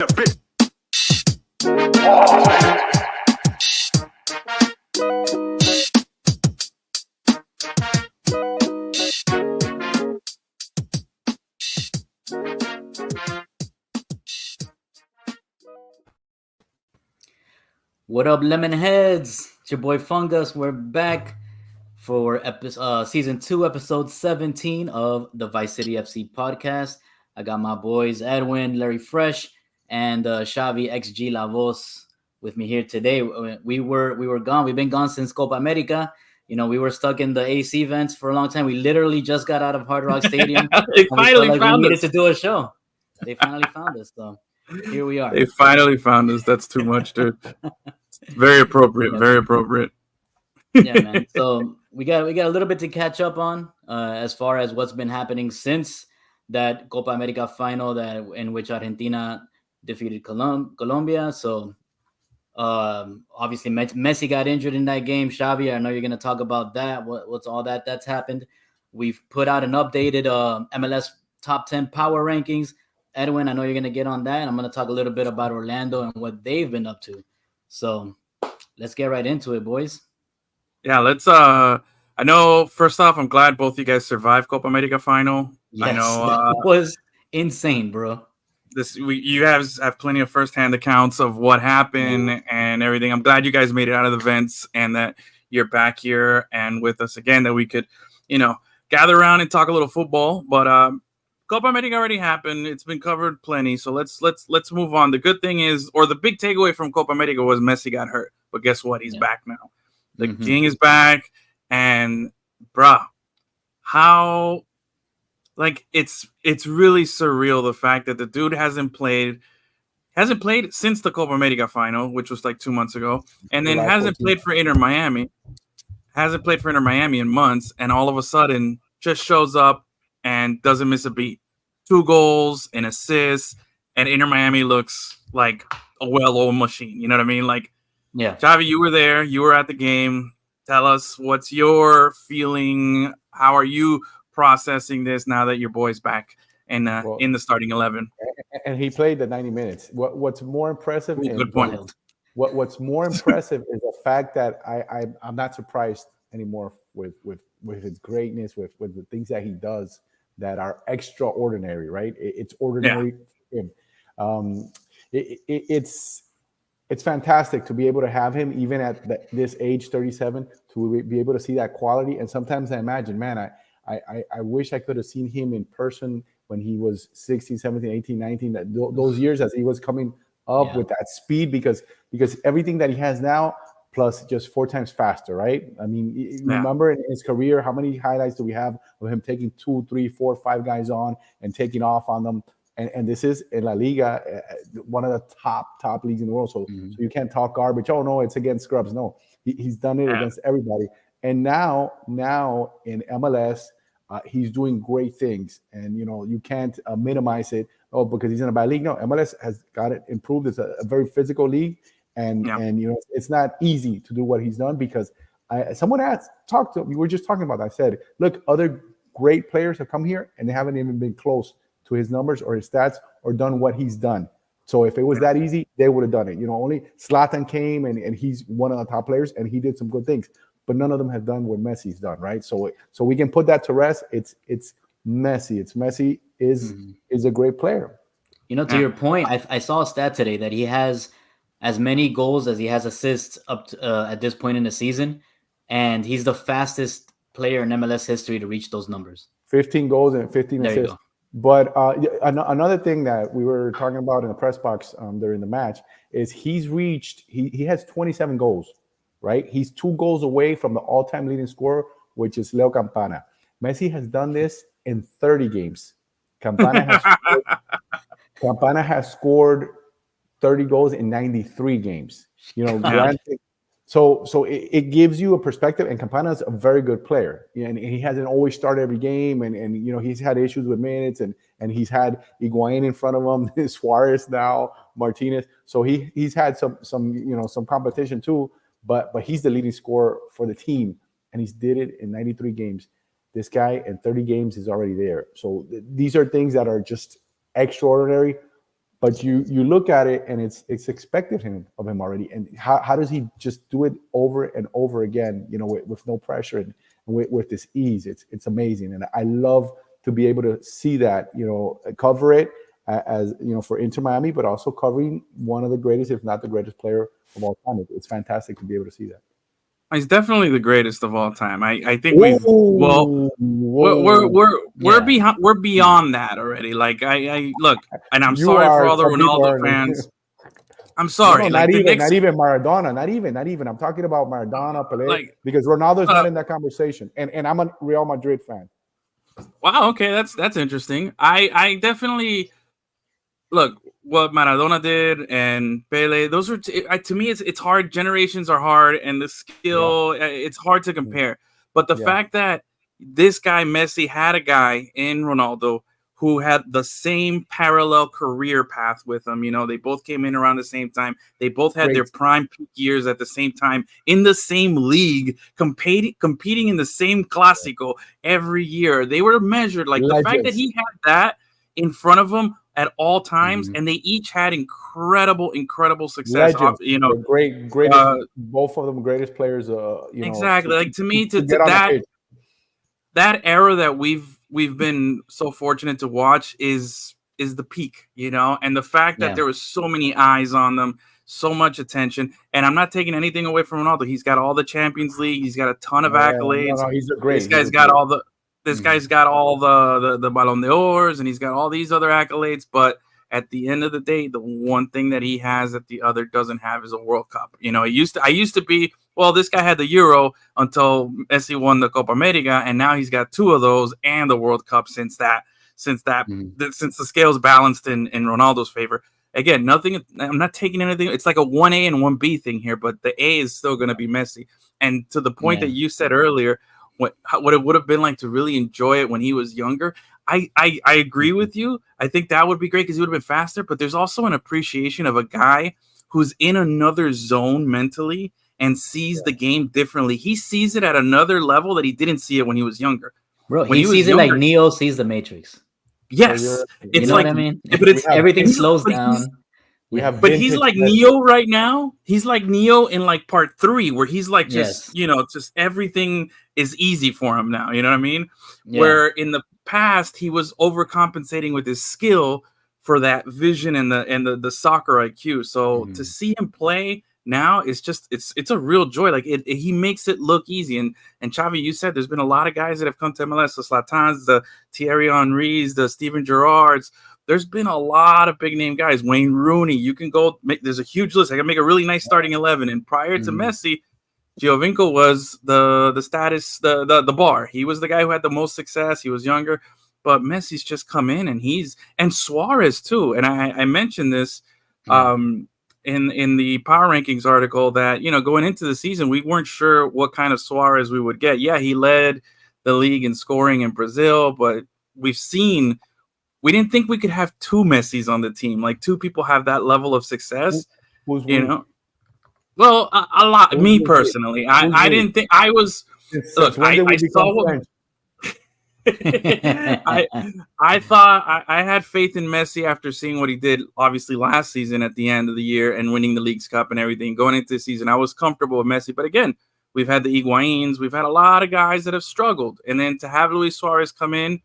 What up, lemon heads? It's your boy Fungus. We're back for season 2, episode 17 of the Vice City FC podcast. I got my boys Edwin, Larry Fresh, and Xavi XG La Voz with me here today. We were gone. We've been gone since Copa America. You know, we were stuck in the AC vents for a long time. We literally just got out of Hard Rock Stadium. They finally found we needed us. to do a show. They finally found us. So here we are. They finally found us. That's too much, dude. Very appropriate. Very appropriate. Yeah, man. So we got a little bit to catch up on as far as what's been happening since that Copa America final in which Argentina defeated Colombia. So obviously Messi got injured in that game. Xavi, I know you're going to talk about that. What's all that's happened. We've put out an updated MLS top 10 power rankings. Edwin, I know you're going to get on that. I'm going to talk a little bit about Orlando and what they've been up to. So let's get right into it, boys. Yeah, let's I know first off, I'm glad both you guys survived Copa America final. Yes, I know that was insane, bro. You guys have plenty of firsthand accounts of what happened and everything. I'm glad you guys made it out of the vents and that you're back here and with us again, that we could, gather around and talk a little football. But Copa America already happened. It's been covered plenty. So let's move on. The good thing is, or the big takeaway from Copa America was Messi got hurt. But guess what? He's back now. The King is back. And bruh, how it's really surreal, the fact that the dude hasn't played since the Copa America final, which was like 2 months ago, and then hasn't played for Inter Miami in months, and all of a sudden just shows up and doesn't miss a beat. 2 goals, an assist, and Inter Miami looks like a well-oiled machine. You know what I mean? Like, yeah. Xavi, you were there. You were at the game. Tell us, what's your feeling? How are you processing this now that your boy's back in the starting 11? And he played the 90 minutes. What's more impressive? Good point. What's more impressive is the fact that I'm not surprised anymore with his greatness, with the things that he does that are extraordinary, right? It's ordinary for him. It's fantastic to be able to have him even at this age, 37, to be able to see that quality. And sometimes I imagine, man, I wish I could have seen him in person when he was 16, 17, 18, 19, those years as he was coming up with that speed, because everything that he has now, plus just 4 times faster, right? I mean, remember in his career, how many highlights do we have of him taking 2, 3, 4, 5 guys on and taking off on them? And this is in La Liga, one of the top leagues in the world. So you can't talk garbage. Oh, no, it's against scrubs. No, he's done it against everybody. And now in MLS, he's doing great things. And, you can't minimize it. Oh, because he's in a bad league. No, MLS has got it improved. It's a very physical league. And it's not easy to do what he's done, because someone we were just talking about that. I said, look, other great players have come here and they haven't even been close to his numbers or his stats or done what he's done. So if it was that easy, they would have done it. Only Zlatan came and he's one of the top players and he did some good things, but none of them have done what Messi's done, right? So we can put that to rest. It's Messi. It's Messi is a great player. To your point, I saw a stat today that he has as many goals as he has assists up to, at this point in the season, and he's the fastest player in MLS history to reach those numbers. 15 goals and 15 there assists. But another thing that we were talking about in the press box during the match is he has 27 goals, right? He's 2 goals away from the all-time leading scorer, which is Leo Campana. Messi has done this in 30 games. Campana has scored 30 goals in 93 games. Granted, so it gives you a perspective. And Campana's a very good player, and he hasn't always started every game, and he's had issues with minutes, and he's had Higuain in front of him, Suarez now, Martinez. So he's had some competition too, but he's the leading scorer for the team, and he's did it in 93 games. This guy in 30 games is already there. So these are things that are just extraordinary. But you look at it and it's expected of him already. And how does he just do it over and over again? With no pressure and with this ease. It's amazing, and I love to be able to see that. Cover it as for Inter Miami, but also covering one of the greatest, if not the greatest player of all time. It's fantastic to be able to see that. He's definitely the greatest of all time. I think Whoa. we're behind, we're beyond that already. Like I look, and I'm You sorry for are. all the Some people Ronaldo are. fans. I'm No, sorry. Like not the even, next, not even Maradona, not even. I'm talking about Maradona, Pelé, like because Ronaldo's uh, not in that conversation. And I'm a Real Madrid fan. wow, okay, that's interesting. I definitely look what Maradona did and Pele. Those are to me, it's hard. Generations are hard, and the Yeah, skill it's hard to compare. But the yeah, fact that this guy Messi had a guy in Ronaldo who had the same parallel career path with him. They both came in around the same time. They both had their great prime peak years at the same time in the same league, competing in the same Clásico every year. They were measured like the fact that legends. he had that in front of him at all times, Mhm. and they each had incredible success. Legends. They're greatest, Uh, both of them greatest players. exactly. Like to me, To to get on the pitch. that era that we've been so fortunate to watch is the peak, and the fact that Yeah. there was so many eyes on them, so much attention. And I'm not taking anything away from Ronaldo. He's got all the Champions League. He's got a ton of Oh yeah, no, accolades. no, he's a This great. He's guy's a got great. all the this Mhm. guy's got all the Ballon d'Ors, and he's got all these other accolades. But at the end of the day, the one thing that he has that the other doesn't have is a World Cup. I used to be, well, this guy had the Euro until Messi won the Copa America, and now he's got two of those and the World Cup since since Mhm. since the scales balanced in Ronaldo's favor. Again, nothing. I'm not taking anything. It's like a 1A and 1B thing here, but the A is still going to be Messi. And to the point Yeah. that you said earlier, what it would have been like to really enjoy it when he was younger. I agree with you. I think that would be great because he would have been faster. But there's also an appreciation of a guy who's in another zone mentally and sees the game differently. He sees it at another level that he didn't see it when he was younger. Bro, When he he was sees it like younger, Neo sees the Matrix. So yes, You it's know what like, I mean? but we it's have Everything he's slows but he's down. we Yeah. have but he's vintage like Messi. Neo right now. He's like Neo in like part 3, where he's like just Yes. just everything is easy for him now. You know what I mean? Yeah. Where in the past he was overcompensating with his skill for that vision and the soccer IQ. So to Mhm. see him play now, it's a real joy. Like he makes it look easy. And Xavi, you said there's been a lot of guys that have come to MLS, the Zlatans, the Thierry Henrys, the Steven Gerrards. There's been a lot of big name guys. Wayne Rooney. You can go make. There's a huge list. I can make a really nice starting 11. And prior to Mhm. Messi, Giovinco was the status the bar. He was the guy who had the most success. He was younger, but Messi's just come in and Suarez too. And I mentioned this Yeah. in the power rankings article that going into the season we weren't sure what kind of Suarez we would get. Yeah, he led the league in scoring in Brazil, but we've seen we didn't think we could have two Messis on the team. Like two people have that level of Who, success, who's you we? know. Well, a lot. Who's Me we? personally, Who's I we? didn't think I was. Since Look, when did I we become saw what French? I I thought I had faith in Messi after seeing what he did, obviously last season at the end of the year and winning the League's Cup and everything. Going into the season, I was comfortable with Messi, but again, we've had the Higuains, we've had a lot of guys that have struggled, and then to have Luis Suarez come in,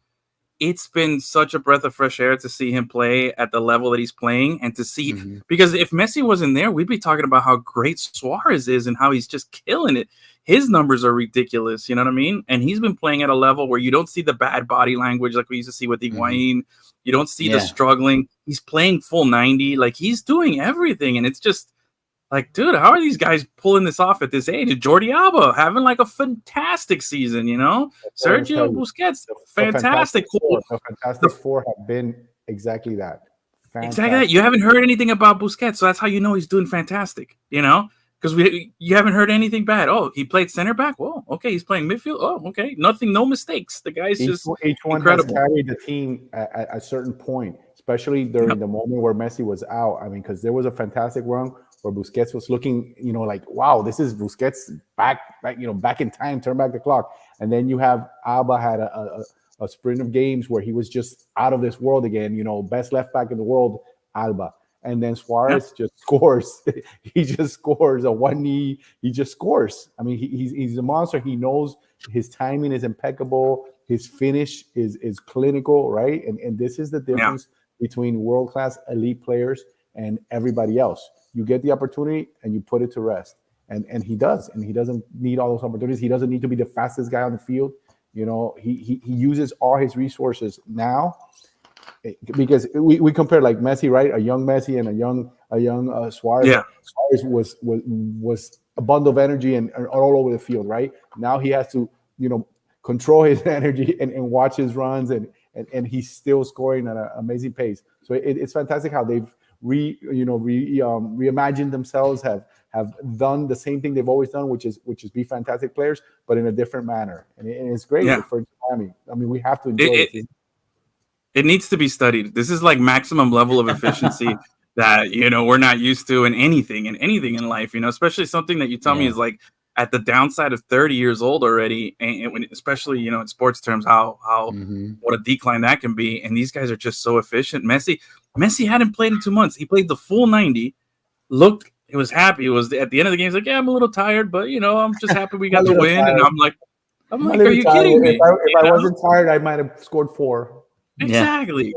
it's been such a breath of fresh air to see him play at the level that he's playing and to see, Mhm. because if Messi wasn't there, we'd be talking about how great Suarez is and how he's just killing it. His numbers are ridiculous, you know what I mean? And he's been playing at a level where you don't see the bad body language like we used to see with Mhm. Higuain. You don't see the Yeah. struggling. He's playing full 90. Like he's doing everything. And it's just like, dude, how are these guys pulling this off at this age? Jordi Alba having like a fantastic season, Let tell Sergio you, Busquets, the Fantastic fantastic. Four. The The Fantastic Four have been exactly that. Exactly that. Fantastic. You haven't heard anything about Busquets, so that's how you know he's doing fantastic. Because you haven't heard anything bad. Oh, he played center back. Well, okay, he's playing midfield. Oh, okay, nothing, no mistakes. The guy's just Each one has incredible. carried the team at a certain point, especially during Yep. the moment where Messi was out. I mean, because there was a fantastic run where Busquets was looking, like, wow, this is Busquets back in time, turn back the clock. And then you have Alba had a sprint of games where he was just out of this world again, best left back in the world Alba. And then Suarez just scores. He just scores a one knee. He just scores. I mean, he's a monster. He knows his timing is impeccable. His finish is clinical, right? And this is the difference between world class elite players and everybody else. You get the opportunity and you put it to rest. And he does. And he doesn't need all those opportunities. He doesn't need to be the fastest guy on the field. You know, he uses all his resources now. Because we compare like Messi, right? A young Messi and a young Suarez. Yeah. Suarez was a bundle of energy and all over the field, right? Now he has to, control his energy and watch his runs and he's still scoring at an amazing pace. So it's fantastic how they've reimagined themselves, have done the same thing they've always done, which is be fantastic players, but in a different manner. And it's great for Miami. I mean, we have to enjoy it. It needs to be studied. This is like maximum level of efficiency that, we're not used to in anything in life, especially something that you tell me is like at the downside of 30 years old already. And when, especially, in sports terms, how what a decline that can be. And these guys are just so efficient. Messi hadn't played in 2 months. He played the full 90, he was happy. He was at the end of the game. He's like, yeah, I'm a little tired, but I'm just happy we got the win. Tired. And I'm like, are you kidding me? If I wasn't tired, I might have scored 4. Exactly,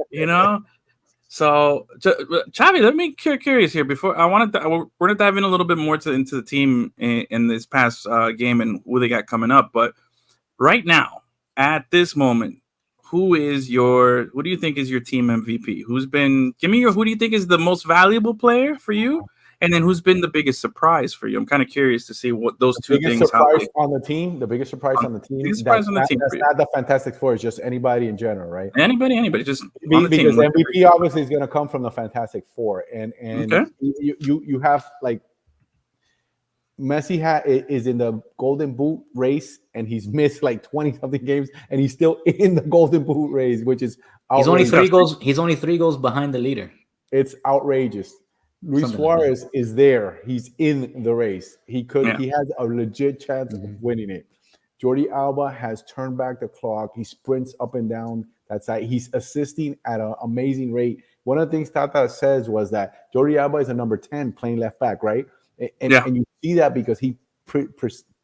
So, Xavi, let me curious here. Before we're gonna dive in a little bit more into the team in this past game and who they got coming up. But right now, at this moment, who do you think is your team MVP? Who do you think is the most valuable player for you? And then who's been the biggest surprise for you? I'm kind of curious to see what those two things. The biggest surprise on the team. That's not the Fantastic Four. It's just anybody in general, right? Anybody. Just because MVP obviously is going to come from the Fantastic Four, and you have like Messi is in the Golden Boot race, and he's missed like 20-something games, and he's still in the Golden Boot race, which is outrageous. He's only 3 goals behind the leader. It's outrageous. Luis Suarez is there. He's in the race. He has a legit chance of winning it. Jordi Alba has turned back the clock. He sprints up and down that side. He's assisting at an amazing rate. One of the things Tata says was that Jordi Alba is a number 10 playing left back, right? And you see that because he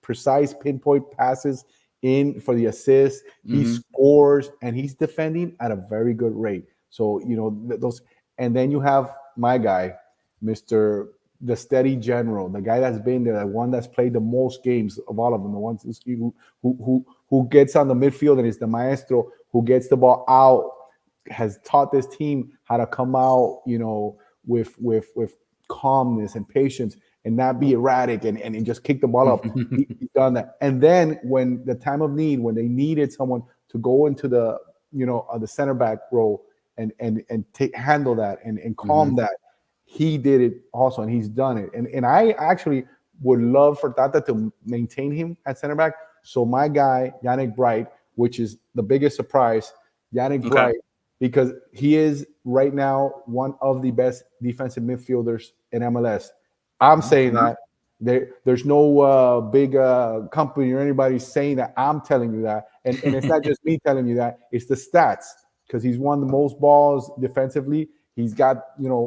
precise pinpoint passes in for the assist. He scores, and he's defending at a very good rate. So, those. And then you have my guy, Mr. the steady general, the guy that's been there, the one that's played the most games of all of them, the ones who gets on the midfield and is the maestro, who gets the ball out, has taught this team how to come out, with calmness and patience and not be erratic and just kick the ball up. He's done that. And then when the time of need, when they needed someone to go into the, the center back role and handle that and calm that, he did it also, and he's done it. And I actually would love for Tata to maintain him at center back. So my guy, Yannick Bright, which is the biggest surprise, Bright, because he is right now one of the best defensive midfielders in MLS. I'm saying that. There's no big company or anybody saying that. I'm telling you that. And it's not just me telling you that. It's the stats, because he's won the most balls defensively. He's got,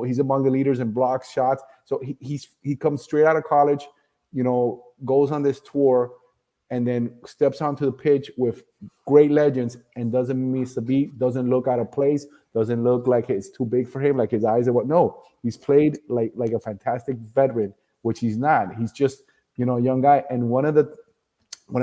he's among the leaders in blocks, shots. So he comes straight out of college, goes on this tour, and then steps onto the pitch with great legends and doesn't miss a beat, doesn't look out of place, doesn't look like it's too big for him, like his eyes are what. No, he's played like a fantastic veteran, which he's not. He's just, a young guy. And one of the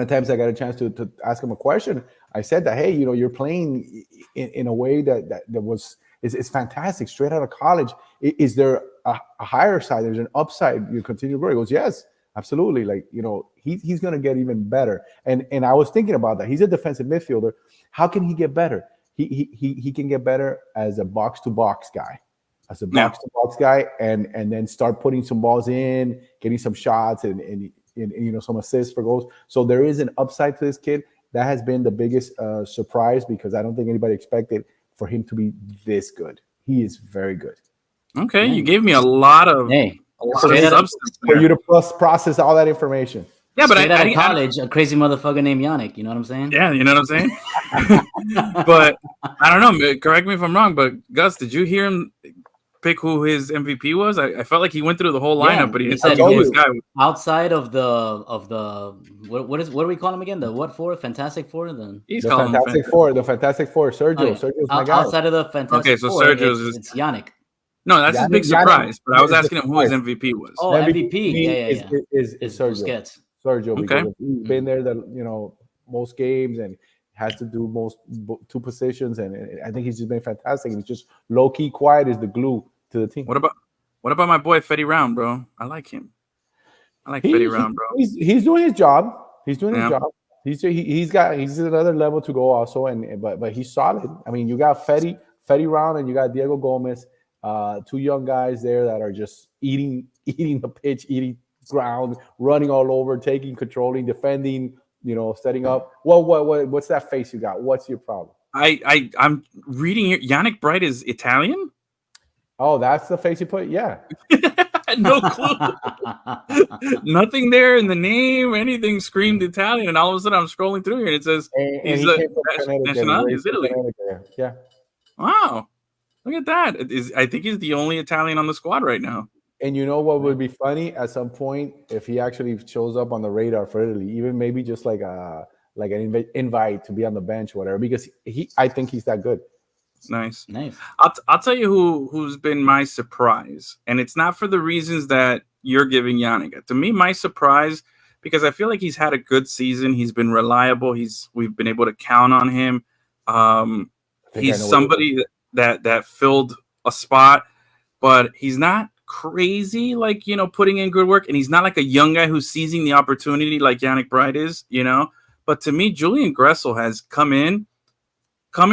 times I got a chance to ask him a question, I said that, hey, you're playing in a way that was – it's fantastic, straight out of college. Is there a higher side? There's an upside. You continue to grow. He goes, yes, absolutely. Like, he's going to get even better. And I was thinking about that. He's a defensive midfielder. How can he get better? He can get better as a box-to-box guy, and then start putting some balls in, getting some shots and some assists for goals. So there is an upside to this kid. That has been the biggest surprise, because I don't think anybody expected for him to be this good. He is very good. Okay, you gave me a lot of substance for you to process all that information. Yeah, but out of college, a crazy motherfucker named Yannick. You know what I'm saying? Yeah, you know what I'm saying? But I don't know. Correct me if I'm wrong, but Gus, did you hear him pick who his MVP was? I felt like he went through the whole lineup, but he he didn't said tell me he this was- guy. outside of the what do we call him again? The what four? Fantastic Four? He's the calling him Fantastic Four, Sergio. Oh, yeah. Sergio's my guy. Outside of the Fantastic so Four, Sergio's is it's Yannick. no, that's his big Yannick- surprise. But I was is the asking him who his surprise. MVP was. Oh, MVP MVP. Yeah. is It's Sergio. Busquets. Sergio, Okay. because he's been there most games and has to do two positions, and I think he's just been fantastic. And he's just low key quiet is the glue to the team. What about my boy Fetty Round, bro? I like him. I like Fetty Round, bro. He's doing his job. He's doing his Yeah. job. He's another level to go also, but he's solid. I mean, you got Fetty Round and you got Diego Gomez, two young guys there that are just eating the pitch, eating ground, running all over, controlling, defending. Setting up. What's that face you got? What's your problem? I'm reading here. Yannick Bright is Italian. Oh, that's the face you put. Yeah. No clue. Nothing there in the name. Anything screamed Italian, and all of a sudden I'm scrolling through here and it says And he's he came from nationality is Italy. Yeah. Wow, look at that. I think he's the only Italian on the squad right now. And you know what would be funny at some point if he actually shows up on the radar for Italy, even maybe just like an invite to be on the bench or whatever, because I think he's that good. Nice. I'll tell you who's been my surprise, and it's not for the reasons that you're giving Yannick. To me, my surprise, because I feel like he's had a good season. He's been reliable. We've been able to count on him. He's somebody that filled a spot, but he's not crazy, like, putting in good work, and he's not like a young guy who's seizing the opportunity like Yannick Bright is, but to me, Julian Gressel has coming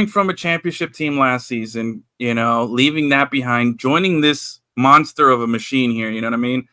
from a championship team last season, leaving that behind, joining this monster of a machine here, you know what I mean,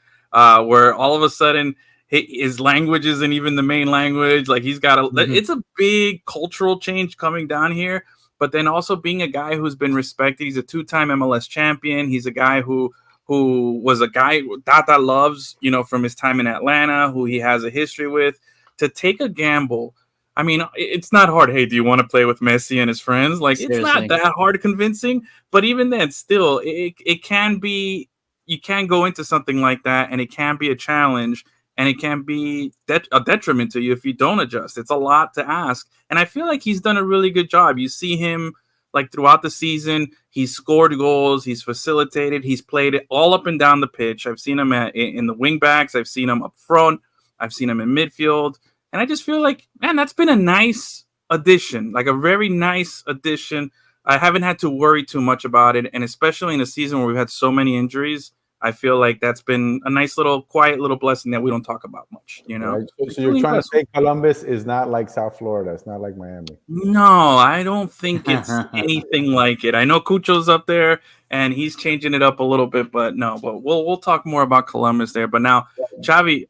where all of a sudden his language isn't even the main language, like he's got it's a big cultural change coming down here, but then also being a guy who's been respected. He's a 2-time MLS champion. He's a guy who was a guy Tata loves, from his time in Atlanta, who he has a history with. To take a gamble, I mean, it's not hard. Hey, do you want to play with Messi and his friends? Like, seriously. It's not that hard convincing. But even then, still, it can be, you can go into something like that, and it can be a challenge, and it can be a detriment to you if you don't adjust. It's a lot to ask. And I feel like he's done a really good job. You see him, like, throughout the season, he's scored goals, he's facilitated, he's played it all up and down the pitch. I've seen him in the wing backs, I've seen him up front, I've seen him in midfield, and I just feel like, man, that's been a nice addition, like a very nice addition. I haven't had to worry too much about it, and especially in a season where we've had so many injuries, I feel like that's been a nice little, quiet little blessing that we don't talk about much, Right. So you're trying to say Columbus is not like South Florida. It's not like Miami. No, I don't think it's anything like it. I know Cucho's up there, and he's changing it up a little bit, but no. But we'll talk more about Columbus there. But now, Xavi,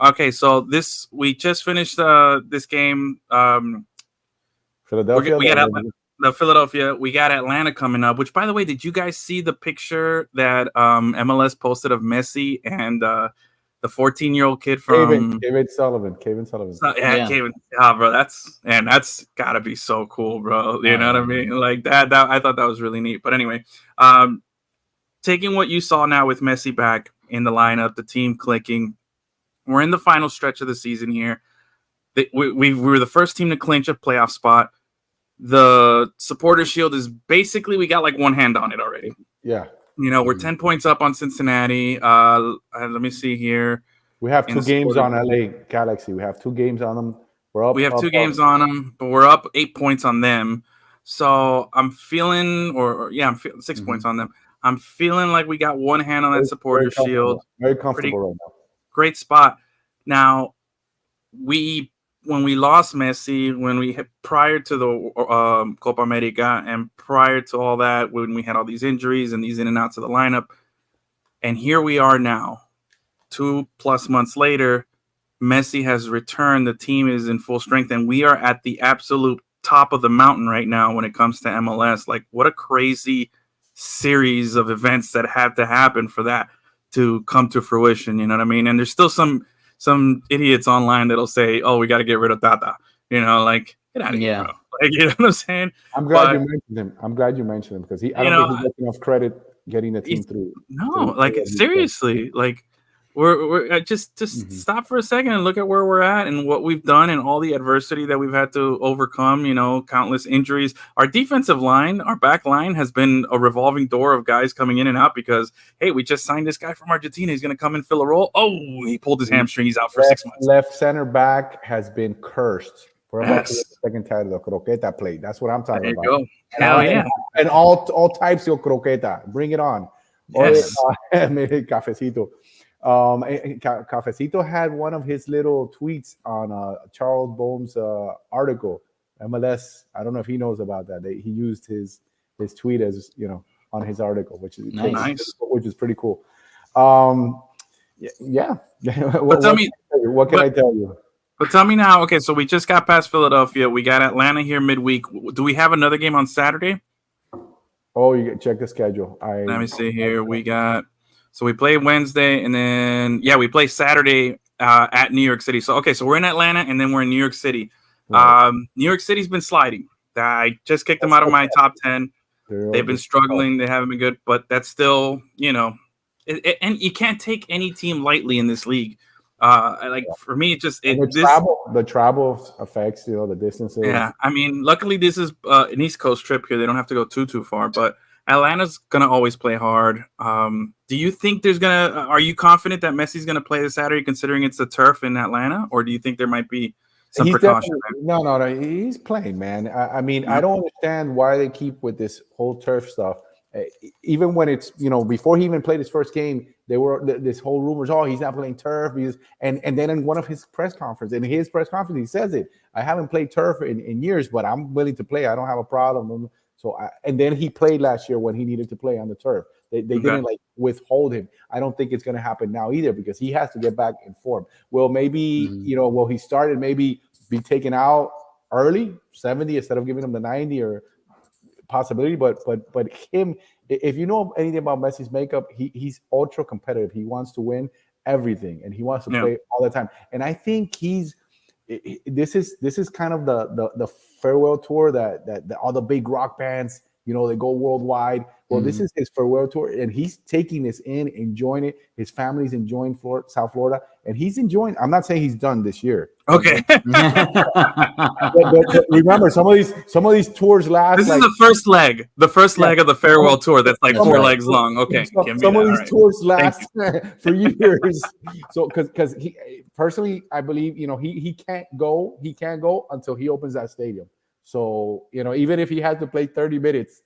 okay, so we just finished this game. Philadelphia. We got Philadelphia. We got Atlanta coming up. Which, by the way, did you guys see the picture that MLS posted of Messi and the 14-year-old kid from Kevin Sullivan? Kevin. Bro, that's gotta be so cool, bro. You know what I mean? Like that. I thought that was really neat. But anyway, taking what you saw now with Messi back in the lineup, the team clicking, we're in the final stretch of the season here. We were the first team to clinch a playoff spot. The Supporter Shield is basically, we got like one hand on it already. Yeah. We're 10 points up on Cincinnati. Let me see here. We have 2 games on LA Galaxy. We have 2 games on them. We have 2 games on them, but we're up 8 points on them. So I'm feeling, I'm feeling 6 points on them. I'm feeling like we got one hand on that Supporter Shield. Very comfortable right now. Great spot. Now, when we lost Messi, when we hit prior to the Copa America and prior to all that, when we had all these injuries and these in and outs of the lineup, and here we are now, 2+ months later, Messi has returned. The team is in full strength, and we are at the absolute top of the mountain right now when it comes to MLS. Like, what a crazy series of events that had to happen for that to come to fruition. You know what I mean? And there's still some idiots online that'll say, "Oh, we got to get rid of Tata." Like, get out of here, bro. Like, you know what I'm saying? I'm glad you mentioned him. Because I don't think he gets enough credit getting the team through. No, like seriously, like we're just stop for a second and look at where we're at and what we've done and all the adversity that we've had to overcome. You know, countless injuries. Our defensive line, our back line, has been a revolving door of guys coming in and out because hey, we just signed this guy from Argentina. He's going to come and fill a role. Oh, he pulled his hamstring. He's out for 6 months. Left center back has been cursed. We're about to get the second title of croqueta plate. That's what I'm talking about. Go. Hell yeah. And all types of croqueta. Bring it on. Yes. Cafecito. Cafecito had one of his little tweets on Charles Bohm's article. MLS. I don't know if he knows about that. He used his tweet as on his article, which is nice. Which is pretty cool. Yeah. What can I tell you? But tell me now, okay, so we just got past Philadelphia. We got Atlanta here midweek. Do we have another game on Saturday? Oh, you check the schedule. Let me see here. We play Wednesday, and then, we play Saturday at New York City. So, okay, so we're in Atlanta, and then we're in New York City. Right. New York City's been sliding. I just kicked them out of my top 10. They've been struggling. They haven't been good, but that's still, and you can't take any team lightly in this league. For me, the travel affects the distances. Yeah, I mean, luckily this is an East Coast trip here. They don't have to go too far, but Atlanta's gonna always play hard. Do you think are you confident that Messi's gonna play this Saturday, considering it's the turf in Atlanta, or do you think there might be some precaution? No, he's playing, man. I mean, I don't understand why they keep with this whole turf stuff. Even when it's before he even played his first game, there were this whole rumors. Oh, he's not playing turf and then in one of his press conferences, he says it. I haven't played turf in years, but I'm willing to play. I don't have a problem. So and then he played last year when he needed to play on the turf. They didn't withhold him. I don't think it's going to happen now either because he has to get back in form. Well, maybe he started maybe be taken out early 70 instead of giving him the 90 or possibility, but him, if you know anything about Messi's makeup, he's ultra competitive. He wants to win everything and he wants to play all the time. And I think this is kind of the farewell tour that all the big rock bands, they go worldwide. Well, this is his farewell tour, and he's taking this in, enjoying it. His family's enjoying South Florida, and he's enjoying. I'm not saying he's done this year. Okay. but remember, some of these tours last. This is the first leg. The first leg of the farewell tour. That's like 4 legs long. Okay. Some of these tours last for years. So, because he personally, I believe he can't go. He can't go until he opens that stadium. So even if he has to play 30 minutes.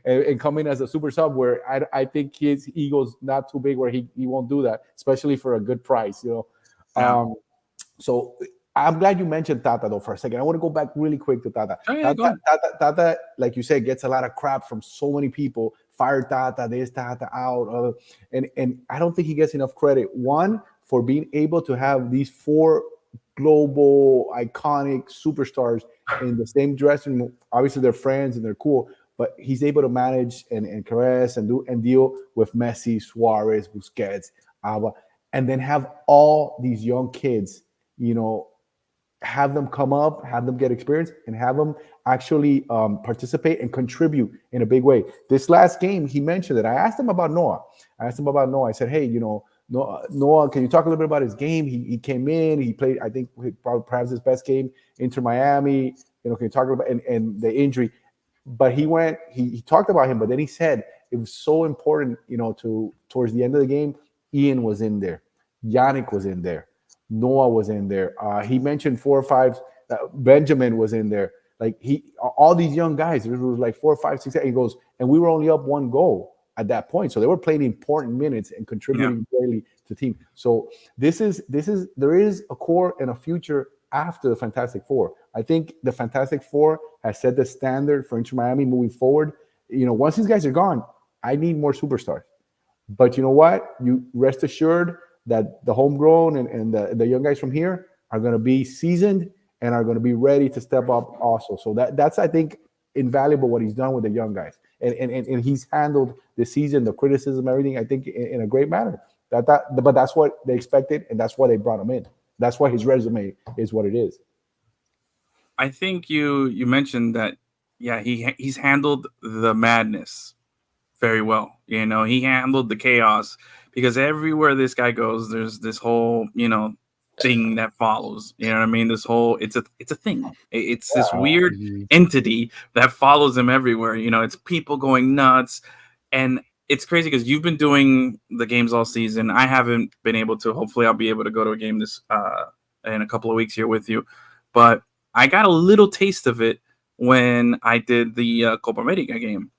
and come in as a super sub, where I think his ego's not too big where he won't do that, especially for a good price, So I'm glad you mentioned Tata though for a second. I want to go back really quick to Tata. Tata, like you said, gets a lot of crap from so many people. Fire Tata, this Tata out, and I don't think he gets enough credit. One, for being able to have these 4 global iconic superstars in the same dressing room. Obviously, they're friends and they're cool. But he's able to manage and caress and deal with Messi, Suarez, Busquets, Alba, and then have all these young kids, have them come up, have them get experience, and have them actually participate and contribute in a big way. This last game, he mentioned it. I asked him about Noah. I said, hey, Noah, can you talk a little bit about his game? He came in, he played, I think, perhaps his best game, Inter Miami. Can you talk about and the injury? But he talked about him, but then he said it was so important, towards the end of the game, Ian was in there. Yannick was in there. Noah was in there. He mentioned 4 or 5. Benjamin was in there. Like all these young guys, there was like 4, 5, 6, 8. He goes, and we were only up 1 goal at that point. So they were playing important minutes and contributing daily to the team. So there is a core and a future after the Fantastic Four. I think the Fantastic Four has set the standard for Inter Miami moving forward. Once these guys are gone, I need more superstars. But you know what? You rest assured that the homegrown and the young guys from here are going to be seasoned and are going to be ready to step up also. So that's I think, invaluable what he's done with the young guys. And he's handled the season, the criticism, everything, I think, in a great manner. But that's what they expected, and that's why they brought him in. That's why his resume is what it is. I think you mentioned that, he's handled the madness very well. You know, he handled the chaos because everywhere this guy goes, there's this whole, thing that follows. You know what I mean? This whole it's a thing. It's this weird entity that follows him everywhere. You know, it's people going nuts, and it's crazy because you've been doing the games all season. I haven't been able to. Hopefully, I'll be able to go to a game this in a couple of weeks here with you. But I got a little taste of it when I did the Copa America game,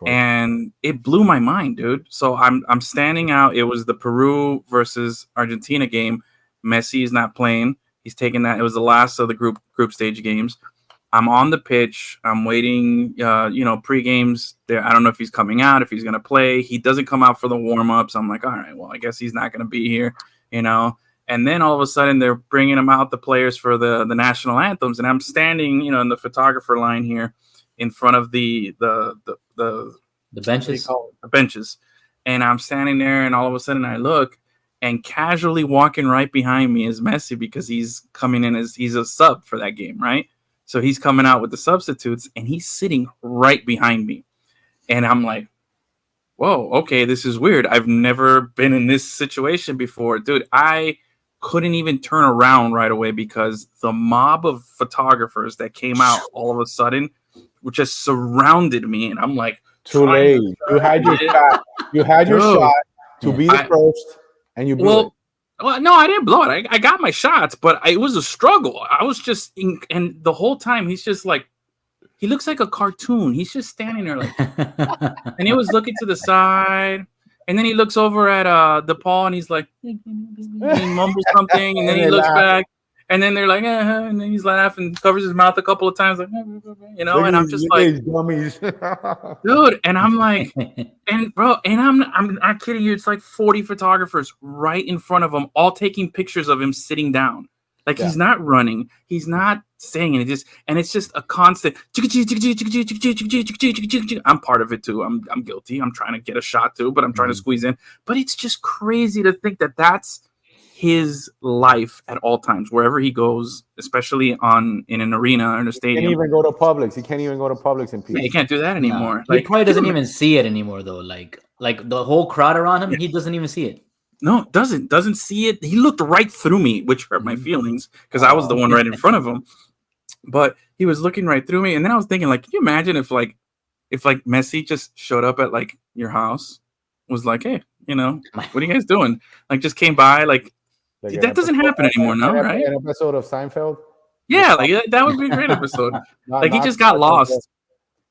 and it blew my mind, dude. So I'm standing out. It was the Peru versus Argentina game. Messi is not playing. He's taking that. It was the last of the group stage games. I'm on the pitch. I'm waiting, pre-games there. I don't know if he's coming out, if he's going to play. He doesn't come out for the warm-ups. I'm like, all right, well, I guess he's not going to be here, And then all of a sudden they're bringing him out, the players for the national anthems. And I'm standing, in the photographer line here in front of the benches. The benches. And I'm standing there, and all of a sudden I look, and casually walking right behind me is Messi because he's coming in as he's a sub for that game, right? So he's coming out with the substitutes, and he's sitting right behind me. And I'm like, whoa, okay, this is weird. I've never been in this situation before. Dude, I couldn't even turn around right away because the mob of photographers that came out all of a sudden just surrounded me. And I'm like, too late. You had your shot. You had your shot to be the first, and you blew it. Well, no, I didn't blow it. I got my shots, but it was a struggle. I was just, and the whole time he's just like, he looks like a cartoon. He's just standing there like, and he was looking to the side, and then he looks over at DePaul, and he's like, he mumbles something, and then he looks back, and then they're like, and then he's laughing, covers his mouth a couple of times, like, and I'm just like, dude, and I'm like, and bro, and I'm not kidding you, it's like 40 photographers right in front of him, all taking pictures of him sitting down. Like he's not running, he's not saying it, it's just a constant. I'm part of it too. I'm guilty. I'm trying to get a shot too, but I'm trying to squeeze in. But it's just crazy to think that that's his life at all times, wherever he goes, especially in an arena or in a stadium. He can't even go to Publix. He can't even go to Publix in peace. Yeah, he can't do that anymore. No, he probably doesn't even see it anymore, though. Like the whole crowd around him, he doesn't even see it. No, doesn't see it. He looked right through me, which hurt my feelings because I was the one right in front of him. But he was looking right through me, and then I was thinking, like, can you imagine if Messi just showed up at like your house, was like, hey, what are you guys doing? Like, just came by, like that doesn't happen anymore, no, right? An episode of Seinfeld. Yeah, like that would be a great episode. He just got lost.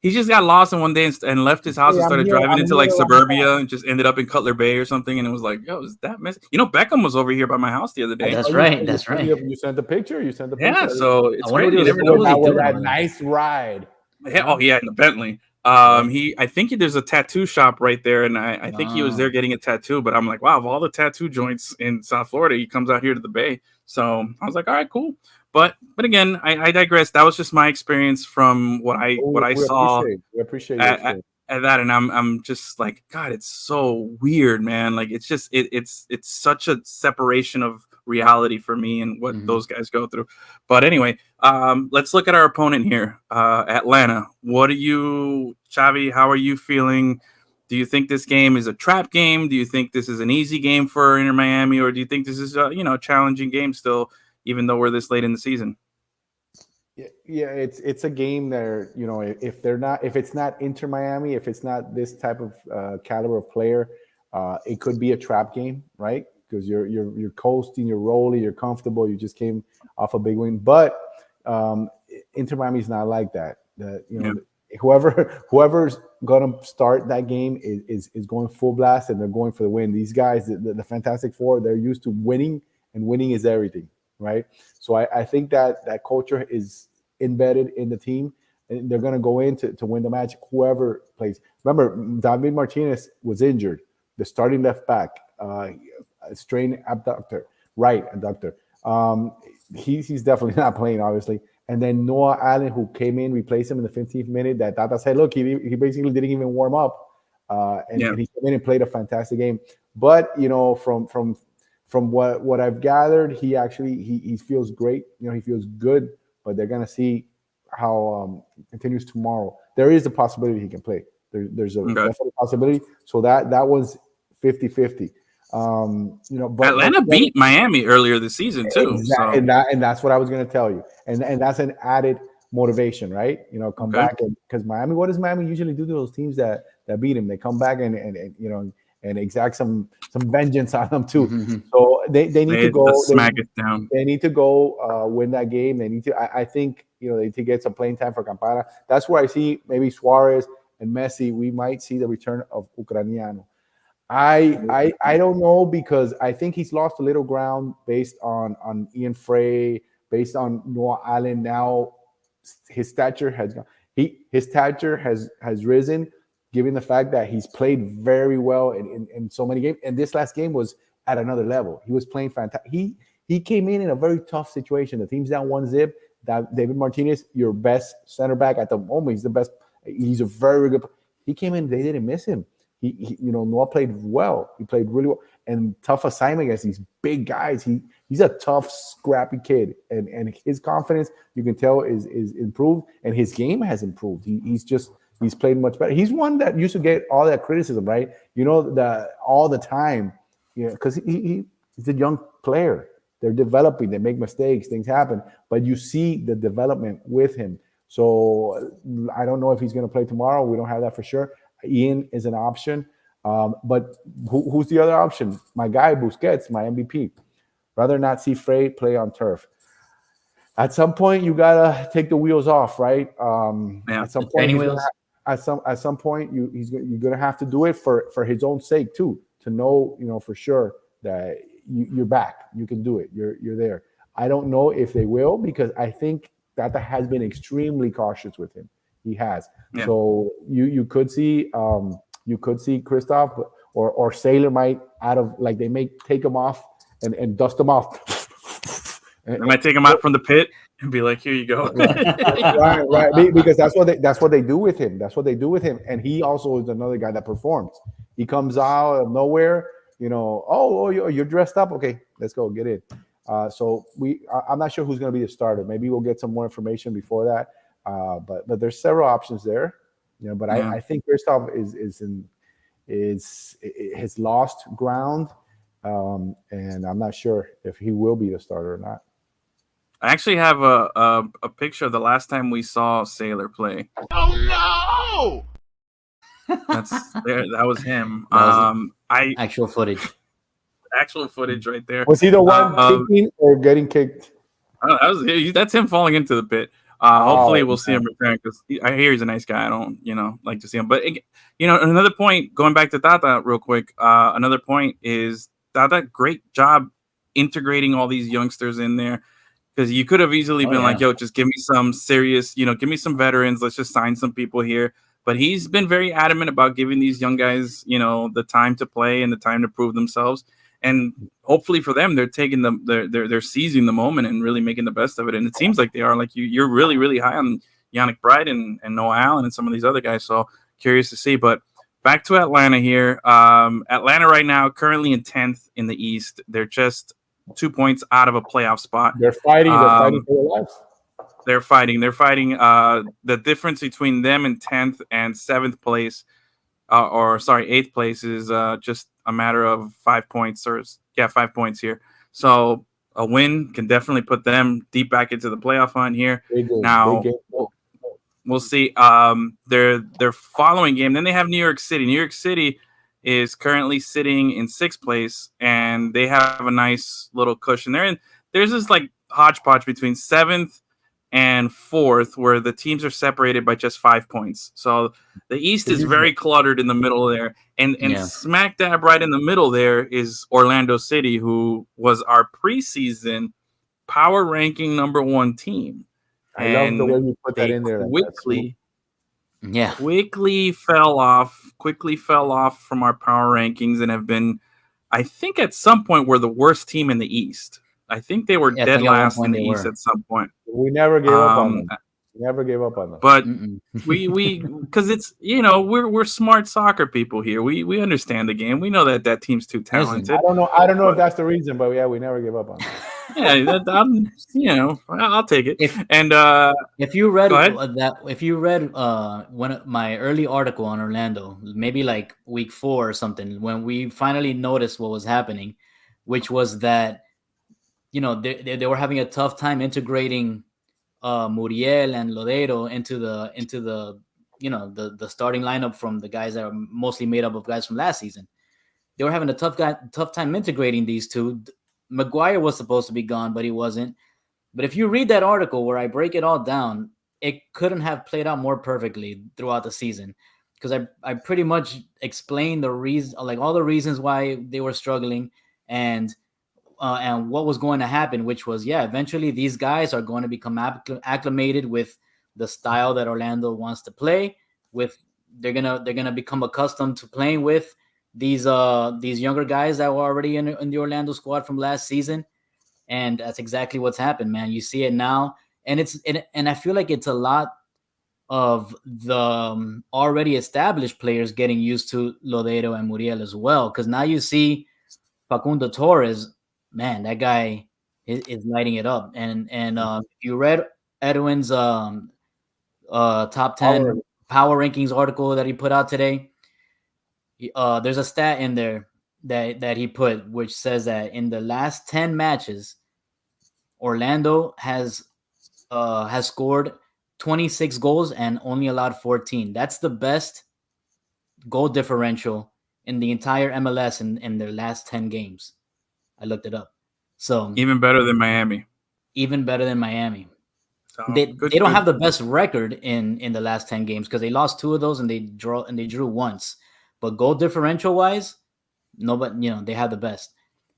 He just got lost in one day and left his house and started driving into like suburbia and just ended up in Cutler Bay or something. And it was like, yo, is that Messi? Beckham was over here by my house the other day. That's right. That's right. You sent the picture. Yeah, so it's great. You never know that nice ride. Yeah, oh yeah, in the Bentley. I think there's a tattoo shop right there, and I think he was there getting a tattoo. But I'm like, wow, of all the tattoo joints in South Florida, he comes out here to the Bay. So I was like, all right, cool. But again, I digress. That was just my experience from what I saw. We appreciate at that, and I'm just like, God, it's so weird, man. Like it's just it's such a separation of reality for me and what those guys go through. But anyway, let's look at our opponent here, Atlanta. What are you, Xavi? How are you feeling? Do you think this game is a trap game? Do you think this is an easy game for Inter Miami, or do you think this is a challenging game still, even though we're this late in the season? Yeah, it's a game there. If it's not Inter Miami, if it's not this type of caliber of player, it could be a trap game, right? Because you're coasting, you're rolling, you're comfortable. You just came off a big win, but Inter Miami is not like that. Whoever's gonna start that game is going full blast, and they're going for the win. These guys, the Fantastic Four, they're used to winning, and winning is everything, right? So I think that culture is embedded in the team, and they're gonna go in to win the match. Whoever plays. Remember, David Martinez was injured. The starting left back, strained right adductor. He's definitely not playing, obviously. And then Noah Allen, who came in, replaced him in the 15th minute. That Tata said, look, he basically didn't even warm up, and he came in and played a fantastic game. But from what I've gathered, he feels great. He feels good. But they're gonna see how it continues tomorrow. There is a possibility he can play. There's a Okay. definite possibility. So that was 50-50. Atlanta But beat Miami earlier this season too. exactly, So and that's what I was going to tell you, and that's an added motivation, right? Come okay. back, and because Miami, what does Miami usually do to those teams that beat him? They come back and exact some vengeance on them too. So they need to They go. smack it down. They need to go win that game. They need to. I think they need to get some playing time for Campana. That's where I see maybe Suarez and Messi. We might see the return of Ucraniano. I don't know because I think he's lost a little ground based on Ian Frey, based on Noah Allen. Now his stature has gone. His stature has risen, given the fact that he's played very well in so many games. And this last game was at another level. He was playing fantastic. He came in a very tough situation. The team's down 1-0. That David Martinez, your best center back at the moment, he's the best. He's a very good. He came in. They didn't miss him. Noah played well. He played really well, and tough assignment against these big guys. He's a tough, scrappy kid, and his confidence, you can tell, is improved, and his game has improved. He's played much better. He's one that used to get all that criticism, right? All the time, because he's a young player. They're developing. They make mistakes. Things happen, but you see the development with him. So I don't know if he's going to play tomorrow. We don't have that for sure. Ian is an option, but who's the other option? My guy Busquets, my MVP. Rather not see Frey play on turf. At some point, you gotta take the wheels off, right? Yeah. At some The point, training he's wheels. at some point, you're gonna have to do it for his own sake too, to know for sure that you're back. You can do it. You're there. I don't know if they will because I think Tata has been extremely cautious with him. He has. Yeah. So you could see Christoph or Sailor might they may take him off and dust him off. They might take him out from the pit and be like, "Here you go." right. Because that's what they do with him. That's what they do with him. And he also is another guy that performs. He comes out of nowhere. Oh, you're dressed up. Okay, let's go get in. So I'm not sure who's going to be the starter. Maybe we'll get some more information before that. But there's several options there. But yeah. I think Christoph has lost ground, and I'm not sure if he will be the starter or not. I actually have a picture of the last time we saw Sailor play. Oh no! That was him. Actual footage. Actual footage right there. Was he the one kicking or getting kicked? That's him falling into the pit. Hopefully we'll see him return because I hear he's a nice guy. I don't, like to see him. But another point, going back to Tata real quick. Another point is Tata, great job integrating all these youngsters in there. Because you could have easily been like, yo, just give me some serious, give me some veterans. Let's just sign some people here. But he's been very adamant about giving these young guys, the time to play and the time to prove themselves. And hopefully for them, they're taking they're seizing the moment and really making the best of it. And it seems like they are. Like you're really, really high on Yannick Bright and Noah Allen and some of these other guys. So curious to see. But back to Atlanta here. Atlanta right now currently in 10th in the East. They're just 2 points out of a playoff spot. They're fighting. They're fighting for their lives. They're fighting. The difference between them in 10th and 7th place, 8th place is just a matter of 5 points. 5 points here. So a win can definitely put them deep back into the playoff hunt here. Now we'll see. Their following game. Then they have New York City. New York City is currently sitting in 6th place, and they have a nice little cushion. There's this like hodgepodge between 7th and 4th, where the teams are separated by just 5 points. So the East is very cluttered in the middle there, and smack dab right in the middle there is Orlando City, who was our preseason power ranking number 1 team. I love the way you put that in there. Quickly fell off from our power rankings and have been, I think at some point were the worst team in the East. I think they were dead last in the East at some point. We never gave up on them. Never gave up on them. But we because it's we're smart soccer people here. We understand the game. We know that team's too talented. I don't know if that's the reason, but yeah, we never gave up on them. Yeah, I'll take it. If And if you read go ahead. if you read one of my early article on Orlando, maybe like week 4 or something, when we finally noticed what was happening, which was that they were having a tough time integrating Muriel and Lodeiro into the the starting lineup from the guys that are mostly made up of guys from last season. They were having a tough time integrating these two. Maguire was supposed to be gone, but he wasn't. But if you read that article where I break it all down, it couldn't have played out more perfectly throughout the season, because I pretty much explained the reason, like all the reasons why they were struggling, and what was going to happen, which was, yeah, eventually these guys are going to become acclimated with the style that Orlando wants to play with. They're gonna become accustomed to playing with these younger guys that were already in the Orlando squad from last season, and that's exactly what's happened, man. You see it now, and I feel like it's a lot of the already established players getting used to Lodeiro and Muriel as well, because now you see Facundo Torres, man, that guy is lighting it up. And if you read Edwin's top Our 10 power rankings article that he put out today, there's a stat in there that he put, which says that in the last 10 matches, Orlando has scored 26 goals and only allowed 14. That's the best goal differential in the entire MLS in their last 10 games. I looked it up. So Even better than Miami. even better than Miami. So They don't have the best record in the last 10 games, because they lost 2 of those and they drew once. But goal differential wise, nobody, they have the best.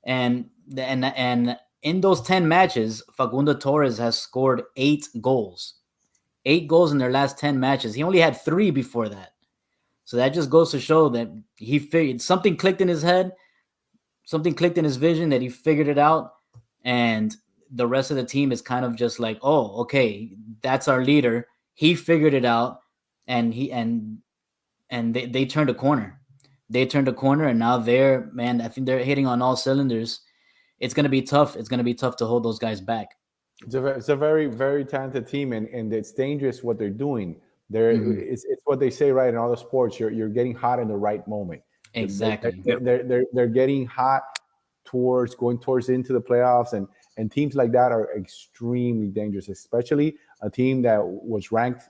And in those 10 matches, Facundo Torres has scored 8 goals. 8 goals in their last 10 matches. He only had 3 before that. So that just goes to show that he figured something clicked in his head, something clicked in his vision, that he figured it out, and the rest of the team is kind of just like, oh, okay, that's our leader. He figured it out, and they turned a corner. They turned a corner, and now man, I think they're hitting on all cylinders. It's gonna be tough. It's gonna be tough to hold those guys back. It's a very, very talented team, and it's dangerous what they're doing. It's what they say, right, in all the sports. You're getting hot in the right moment. Exactly. They're getting hot towards going towards into the playoffs, and teams like that are extremely dangerous, especially a team that was ranked,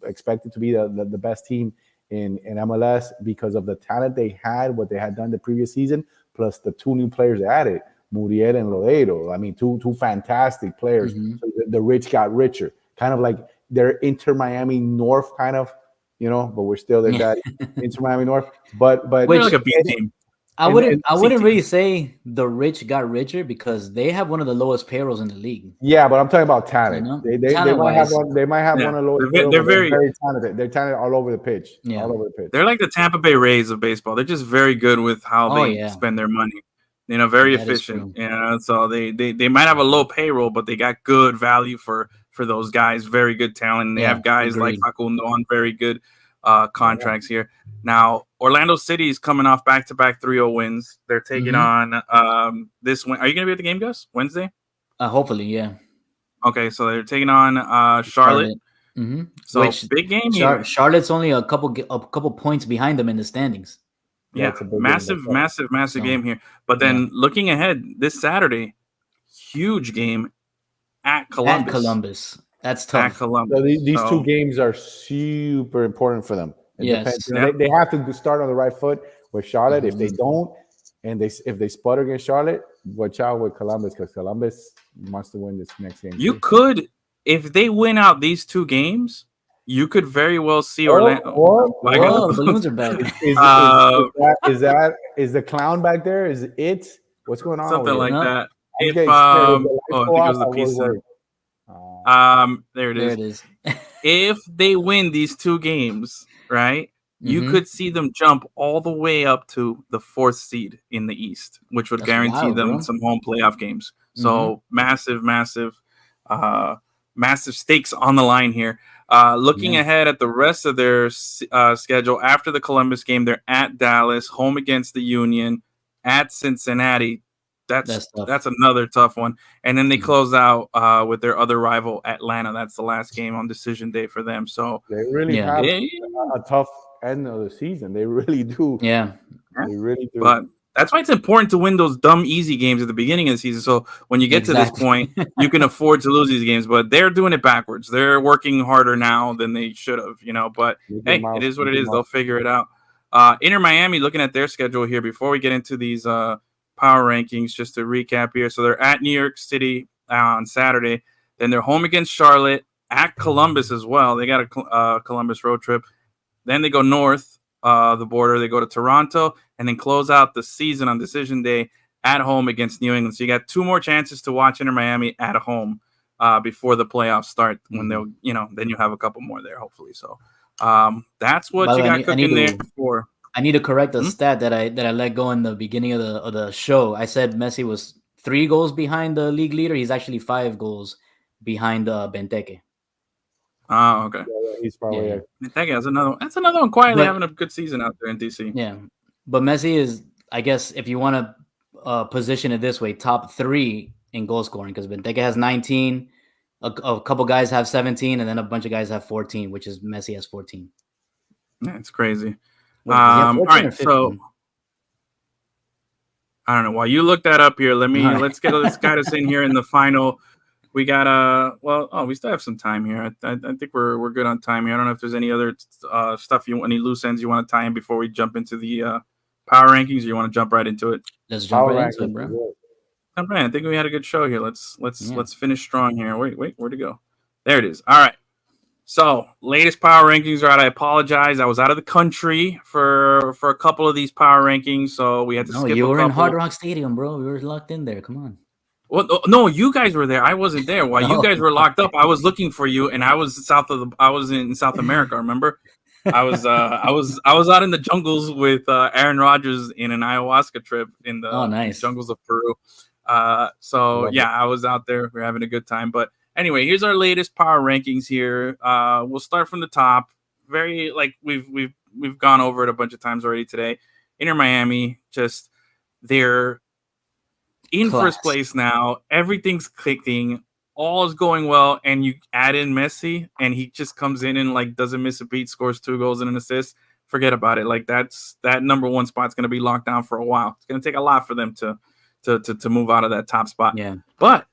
expected to be the best team in MLS because of the talent they had, what they had done the previous season, plus the 2 new players added, Muriel and Lodeiro. I mean, two fantastic players. So the rich got richer, kind of like they're Inter Miami North, kind of, but we're still at that Inter Miami North. But They're like a B team. I wouldn't really say the rich got richer, because they have one of the lowest payrolls in the league. Yeah, but I'm talking about talent. They might have one. They might have one of the lowest. They're very talented. They're talented all over the pitch. Yeah. All over the pitch. They're like the Tampa Bay Rays of baseball. They're just very good with how they spend their money. Very efficient. So they might have a low payroll, but they got good value for those guys. Very good talent. And they have guys like Facundo on very good contracts here. Now, Orlando City is coming off back-to-back 3-0 wins. They're taking on this win. Are you going to be at the game, Gus? Wednesday? Hopefully, yeah. Okay, so they're taking on Charlotte. So big game here. Charlotte's only a couple points behind them in the standings. Yeah, massive game here. But then looking ahead, this Saturday, huge game at Columbus. That's tough. At Columbus. So these 2 games are super important for them. Yes. They have to start on the right foot with Charlotte. If they don't, and if they sputter against Charlotte, watch out with Columbus, because Columbus wants to win this next game. You could, if they win out these 2 games, you could very well see Orlando. Whoa, balloons are back. Is the clown back there? Is it? What's going on? Something like that. I think it was the pizza. There it is. There it is. If they win these 2 games, right, you could see them jump all the way up to the 4th seed in the East, which would guarantee them some home playoff games. So massive stakes on the line here. Looking ahead at the rest of their schedule after the Columbus game, they're at Dallas, home against the Union, at Cincinnati. that's That's tough. that's another tough one. And then they close out with their other rival, Atlanta. That's the last game on decision day for them. So They really Yeah. have eh, a tough end of the season. They really do. Yeah. They really do. but that's why it's important to win those dumb easy games at the beginning of the season. So when you get to this Exactly. point, you can afford to lose these games. But they're doing it backwards. They're working harder now than they should have. But Mickey hey, it Mouse, is what it Mickey is. They'll Mouse. figure it out. Inter Miami, looking at their schedule here before we get into these power rankings, just to recap here. So they're at New York City on Saturday. Then they're home against Charlotte, at Columbus as well. They got a Columbus road trip. Then they go north the border. They go to Toronto and then close out the season on decision day at home against New England. So you got 2 more chances to watch Inter Miami at home before the playoffs start. When they'll, then you have a couple more there, hopefully. So that's what By the you way, got cooking there for. I need to correct a stat that I let go in the beginning of the show. I said Messi was 3 goals behind the league leader. He's actually 5 goals behind Benteke. Oh, okay. Yeah, he's probably Yeah. That's another one quietly But- having a good season out there in DC. Yeah, but Messi is, I guess, if you want to position it this way, top 3 in goal scoring, because Benteke has 19, a couple guys have 17, and then a bunch of guys have 14, which is Messi has 14. Yeah, it's crazy. Wait, does he have All 14 or right, 15? so I don't know. While you look that up here, All right. let's guide us in here in the final. We got we still have some time here. I think we're good on time here. I don't know if there's any other stuff any loose ends you want to tie in before we jump into the power rankings, or you want to jump right into it? Let's jump power right into it, rankings. bro. Jump right in. I think we had a good show here. Let's Yeah. finish strong here. Wait, where'd it go? There it is. All right. So latest power rankings are out. I apologize. I was out of the country for a couple of these power rankings, so we had to No, skip you a were couple. in Hard Rock Stadium, bro. We were locked in there. Come on. Well, no, you guys were there. I wasn't there. While you No. guys were locked up, I was looking for you, and I was in South America. Remember, I was out in the jungles with Aaron Rodgers in an ayahuasca trip in the nice. jungles of Peru. So Love yeah, I was out there. We are having a good time. But anyway, here's our latest power rankings here. We'll start from the top. Very we've gone over it a bunch of times already today. Inter Miami, just they're in Class. first place now. Everything's clicking. All is going well. And you add in Messi, and he just comes in and doesn't miss a beat, scores 2 goals and an assist. Forget about it. That number 1 spot's going to be locked down for a while. It's going to take a lot for them to move out of that top spot. Yeah. But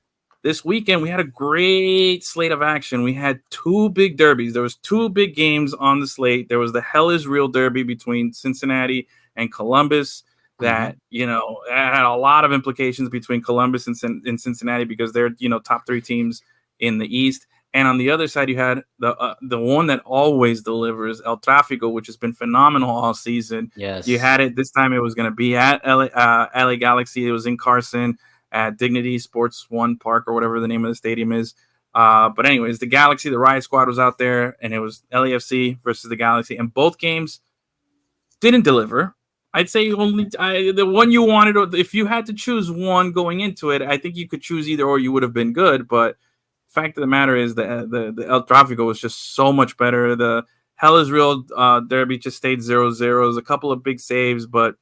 this weekend we had a great slate of action. We had 2 big derbies. There was 2 big games on the slate. There was the Hell is Real derby between Cincinnati and Columbus. That that had a lot of implications between Columbus and Cincinnati, because they're top 3 teams in the East. And on the other side, you had the one that always delivers, El Tráfico, which has been phenomenal all season. Yes. You had it this time. It was going to be at LA Galaxy. It was in Carson at Dignity Sports One Park, or whatever the name of the stadium is. But anyways, the Galaxy, the Riot Squad was out there, and it was LAFC versus the Galaxy, and both games didn't deliver. I'd say the one you wanted, if you had to choose one going into it, I think you could choose either, or you would have been good. But fact of the matter is that the El Tráfico was just so much better. The Hell is Real derby just stayed 0-0. There's a couple of big saves, but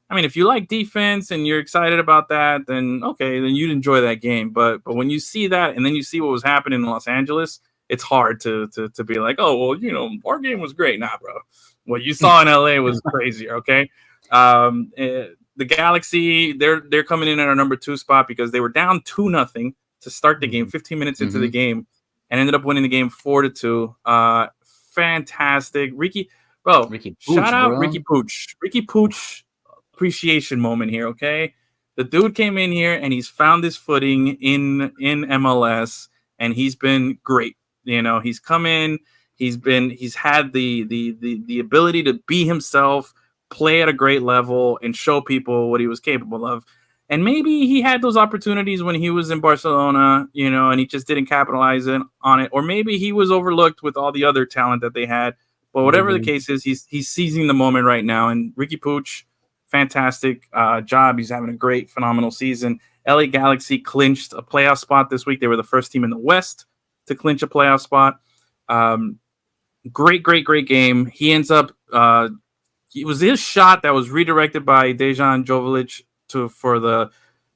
I mean, if you like defense and you're excited about that, then okay, then you'd enjoy that game. But when you see that, and then you see what was happening in Los Angeles, it's hard to be like, oh well, our game was great. Nah, bro. What you saw in LA was crazier. Okay. The Galaxy, they're coming in at our number 2 spot because they were down 2-0 to start the game, 15 minutes into the game, and ended up winning the game 4-2. Fantastic, Ricky Pooch, shout out, bro. Ricky Pooch appreciation moment here. Okay, the dude came in here and he's found his footing in MLS, and he's been great. He's come in, he's had the ability to be himself, play at a great level, and show people what he was capable of. And maybe he had those opportunities when he was in Barcelona, and he just didn't capitalize on it. Or maybe he was overlooked with all the other talent that they had. But whatever the case is, he's seizing the moment right now. And Ricky Pooch, fantastic job. He's having a great, phenomenal season. LA Galaxy clinched a playoff spot this week. They were the first team in the West to clinch a playoff spot. Great game. He ends up it was his shot that was redirected by Dejan Joveljic for the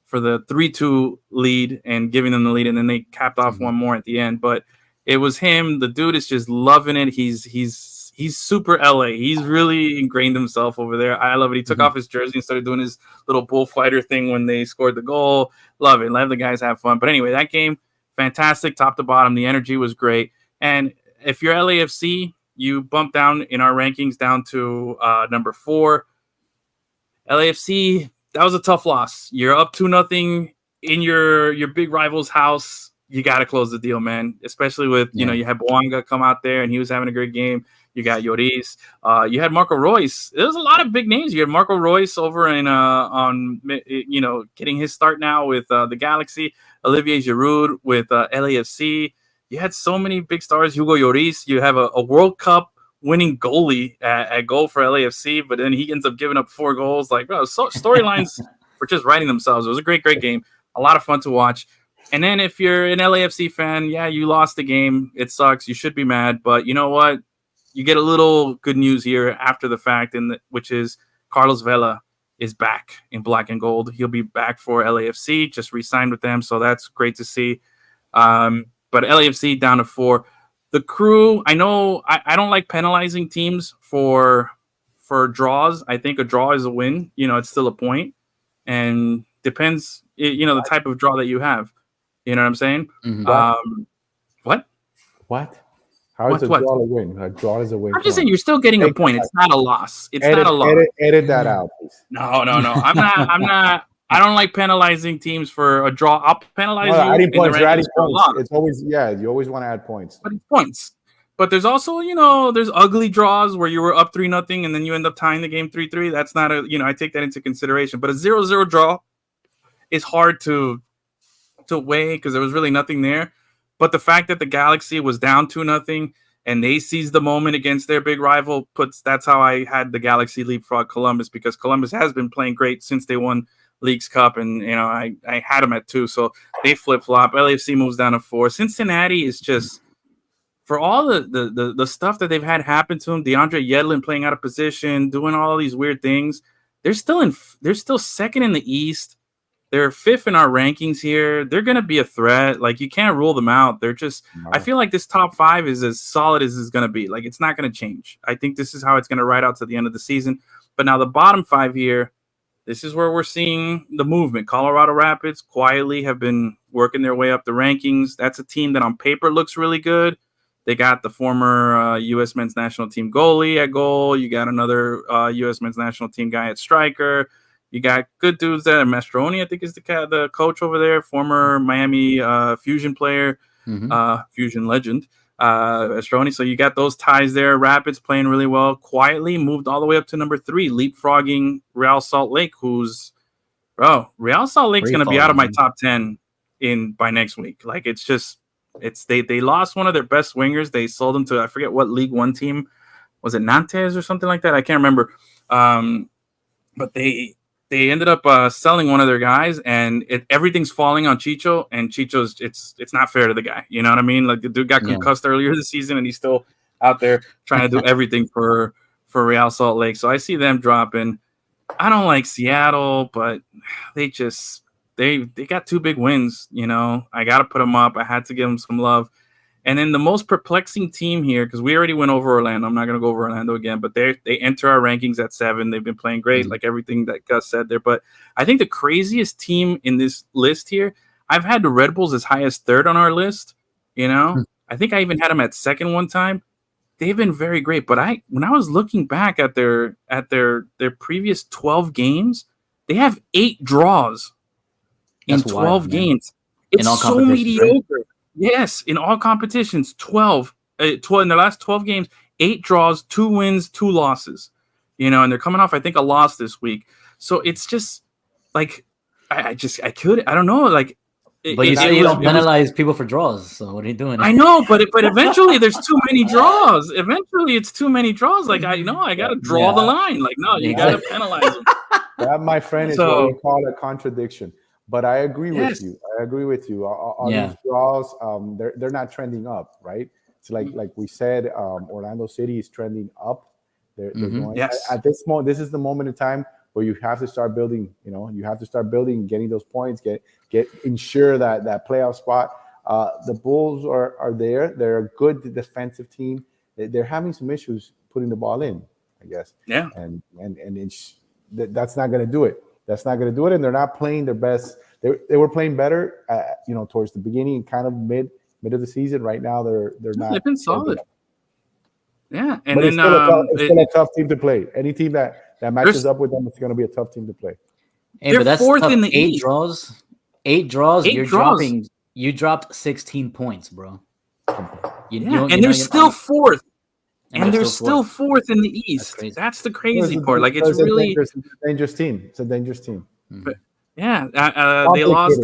for the 3-2 lead and giving them the lead, and then they capped off one more at the end. But it was him. The dude is just loving it. He's super LA. He's really ingrained himself over there. I love it. He took off his jersey and started doing his little bullfighter thing when they scored the goal. Love it. Let the guys have fun. But anyway, that game, fantastic, top to bottom. The energy was great. And if you're LAFC, you bump down in our rankings down to number 4. LAFC, that was a tough loss. You're up 2-0 in your big rival's house. You got to close the deal, man. Especially with, you know, you had Boanga come out there and he was having a great game. You got Lloris. You had Marco Reus. There was a lot of big names. You had Marco Reus over in getting his start now with the Galaxy. Olivier Giroud with LAFC. You had so many big stars. Hugo Lloris. You have a World Cup winning goalie at goal for LAFC, but then he ends up giving up 4 goals. Like, bro, storylines were just writing themselves. It was a great game. A lot of fun to watch. And then if you're an LAFC fan, yeah, you lost the game. It sucks. You should be mad. But you know what? You get a little good news here after the fact, which is Carlos Vela is back in black and gold. He'll be back for LAFC, just re-signed with them. So that's great to see. But LAFC down to 4. The Crew, I know I don't like penalizing teams for draws. I think a draw is a win. You know, it's still a point. And depends, the type of draw that you have. You know what I'm saying? What? How is a draw a win? A draw is a win. I'm just saying you're still getting a point. It's not a loss. It's not a loss. Edit that out, please. No. I'm not. I don't like penalizing teams for a draw. I'll penalize you. Adding points. Adding points. It's always, you always want to add points. But it's points. But there's also, there's ugly draws where you were up 3-0 and then you end up tying the game 3-3. That's not I take that into consideration. But a 0-0 draw is hard to weigh because there was really nothing there. But the fact that the Galaxy was down 2-0 and they seized the moment against their big rival that's how I had the Galaxy leapfrog Columbus, because Columbus has been playing great since they won Leagues Cup, and I had them at 2, so they flip-flop. LAFC moves down to 4. Cincinnati is just, for all the stuff that they've had happen to them, DeAndre Yedlin playing out of position, doing all these weird things, they're still second in the East. They're 5th in our rankings here. They're going to be a threat. Like, you can't rule them out. They're just – I feel like this top 5 is as solid as it's going to be. Like, it's not going to change. I think this is how it's going to ride out to the end of the season. But now the bottom 5 here, this is where we're seeing the movement. Colorado Rapids quietly have been working their way up the rankings. That's a team that on paper looks really good. They got the former U.S. men's national team goalie at goal. You got another U.S. men's national team guy at striker. You got good dudes there. Mastroni, I think, is the coach over there, former Miami Fusion player, Fusion legend, Mastroni. So you got those ties there. Rapids playing really well. Quietly moved all the way up to number 3, leapfrogging Real Salt Lake, Real Salt Lake's going to be out of my top 10 by next week. Like, they lost one of their best wingers. They sold them to, I forget what League One team. Was it Nantes or something like that? I can't remember. But they ended up selling one of their guys, and everything's falling on Chicho, and Chicho's it's not fair to the guy. You know what I mean? Like, the dude got concussed earlier this season, and he's still out there trying to do everything for Real Salt Lake. So I see them dropping. I don't like Seattle, but they got 2 big wins. I got to put them up. I had to give them some love. And then the most perplexing team here, because we already went over Orlando. I'm not going to go over Orlando again, but they enter our rankings at 7. They've been playing great, like everything that Gus said there. But I think the craziest team in this list here, I've had the Red Bulls as high as 3rd on our list. I think I even had them at 2nd one time. They've been very great. But when I was looking back at their previous 12 games, they have 8 draws in 12 games. It's so mediocre. Right? Yes, in all competitions, 12 in the last 12 games, 8 draws, 2 wins, 2 losses. And they're coming off, I think, a loss this week. So it's just like I don't know. Like, but you say you don't penalize people for draws. So what are you doing? I know, but eventually there's too many draws. Eventually it's too many draws. Like, I got to draw the line. Like, no, you got to penalize them. That, my friend, is what we call a contradiction. But I agree with you. All these draws, they're not trending up, right? It's like we said, Orlando City is trending up. They're going. Yes. At this moment, this is the moment in time where you have to start building. You have to start building, getting those points, ensure that playoff spot. The Bulls are there. They're a good defensive team. They're having some issues putting the ball in, I guess. Yeah. And that's not going to do it. That's not going to do it. And they're not playing their best. They were playing better, towards the beginning, kind of mid of the season. Right now, they're not. They've been solid. Yeah, and but then it's still a tough team to play. Any team that matches up with them, it's going to be a tough team to play. Hey, but that's fourth tough. in the 8 East. draws. 8 draws. Eight You're draws. dropping. You dropped 16 points, bro. And they're still fourth. And they're still fourth in the East. That's the crazy part. Like, it's really a dangerous team. It's a dangerous team. But, yeah, they lost.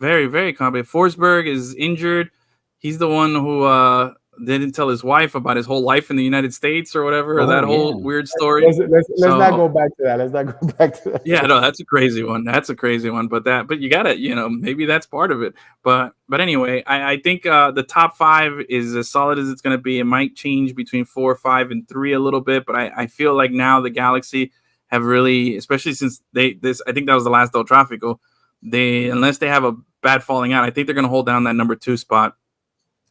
Very, very complicated. Forsberg is injured. He's the one who didn't tell his wife about his whole life in the United States or whatever. That whole weird story. Let's not go back to that. Let's not go back to that. Yeah, no, that's a crazy one. But you got to, maybe that's part of it. But anyway, I think the top 5 is as solid as it's going to be. It might change between 4, 5, and 3 a little bit, but I feel like now the Galaxy have really, especially since I think that was the last El Tráfico, unless they have a bad falling out, I think they're going to hold down that number 2 spot.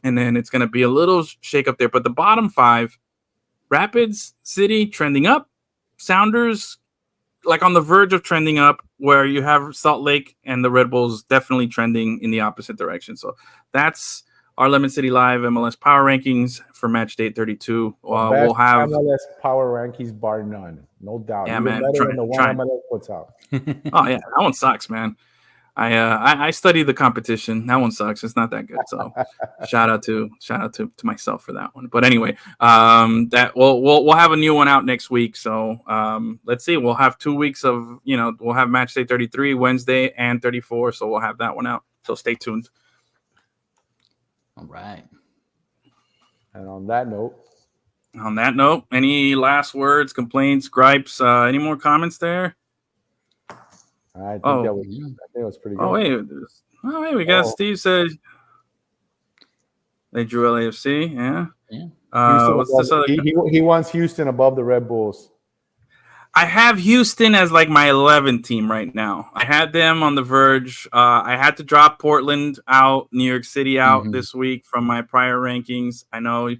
And then it's going to be a little shake up there. But the bottom 5, Rapids City trending up, Sounders like on the verge of trending up, where you have Salt Lake and the Red Bulls definitely trending in the opposite direction. So that's our Lemon City Live MLS Power Rankings for match day 32. We'll have MLS Power Rankings bar none, no doubt. Yeah, Even man. better than the one MLS puts out. Oh yeah, that one sucks, man. I studied the competition. That one sucks. It's not that good. So shout out to myself for that one. But anyway, that we'll have a new one out next week. So let's see. We'll have 2 weeks of we'll have match day 33 Wednesday and 34. So we'll have that one out. So stay tuned. All right. And on that note, any last words, complaints, gripes, any more comments there? I think that was pretty good. Oh wait, we got Steve said they drew LAFC. Yeah. What's this other? He wants Houston above the Red Bulls. I have Houston as like my 11th team right now. I had them on the verge. I had to drop Portland out, New York City out this week from my prior rankings. I know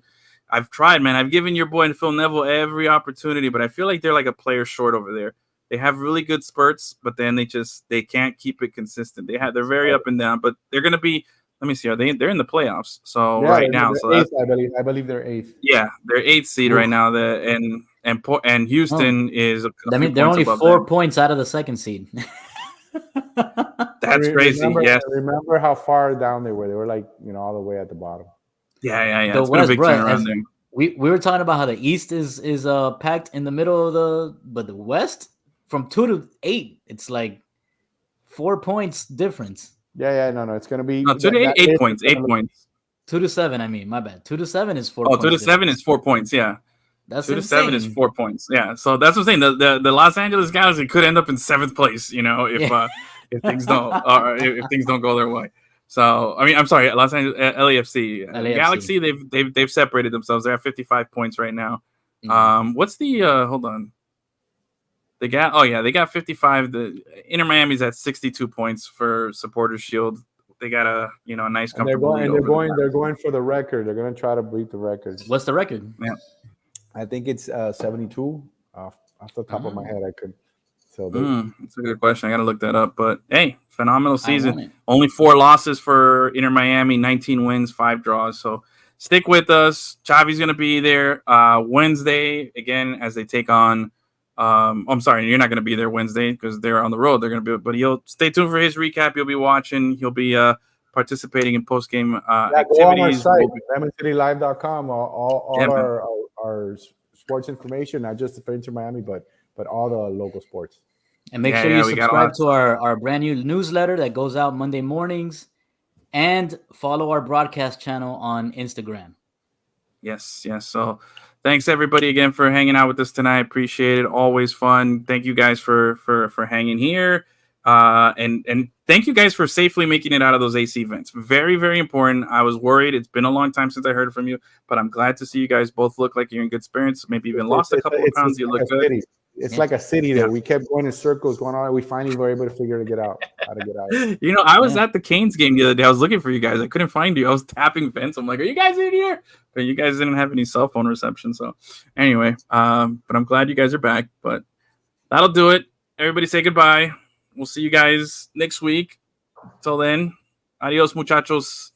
I've tried, man. I've given your boy Phil Neville every opportunity, but I feel like they're like a player short over there. They have really good spurts, but then they can't keep it consistent. They're very up and down, but they're going to be. Let me see. They're in the playoffs. So right now, so eighth, I believe they're 8th. Yeah, they're 8th seed right now. And Houston is. I mean, they're only 4 points out of the 2nd seed. That's crazy. Yes. Remember how far down they were? They were like all the way at the bottom. Yeah. The it's been a big turnaround there. We were talking about how the East is packed in the middle but the West from 2 to 8, it's like 4 points difference. Yeah. No, it's gonna be 2 to 8 points. 8 points. 2 to 7. I mean, my bad. 2 to 7 is 4. 2 to 7 is 4 points. Yeah. That's 2 to 7 is 4 points. Yeah. So that's what I'm saying. The Los Angeles Galaxy could end up in 7th place. If things don't go their way. So I mean, I'm sorry, Los Angeles LAFC. Galaxy. They've separated themselves. They're at 55 points right now. What's the hold on? They got 55. The Inter Miami's at 62 points for Supporters Shield. They got a nice comfortable lead. They're going for the record. They're going to try to beat the record. What's the record? Yeah. I think it's 72 off the top of my head. I could. So that's a good question. I got to look that up. But hey, phenomenal season. Only 4 losses for Inter Miami, 19 wins, 5 draws. So stick with us. Xavi's going to be there Wednesday again as they take on. I'm sorry, you're not going to be there Wednesday because they're on the road. They're going to be, but he'll stay tuned for his recap. You'll be watching. He'll be participating in post game activities. Go on our site, lemoncitylive.com. All our sports information, not just for Inter Miami, but all the local sports. And make sure you subscribe to our brand new newsletter that goes out Monday mornings, and follow our broadcast channel on Instagram. Yes. So. Thanks everybody again for hanging out with us tonight. Appreciate it. Always fun. Thank you guys for hanging here. And thank you guys for safely making it out of those AC vents. Very, very important. I was worried. It's been a long time since I heard from you, but I'm glad to see you guys both look like you're in good spirits. Maybe even lost a couple of pounds. You look good. It's Yeah. like a city there. We kept going in circles, going on. We finally were able to figure how to get out. You know, I was Yeah. at the Canes game the other day. I was looking for you guys. I couldn't find you. I was tapping vents. I'm like, are you guys in here? But you guys didn't have any cell phone reception. So anyway, but I'm glad you guys are back. But that'll do it. Everybody say goodbye. We'll see you guys next week. Till then, adios, muchachos.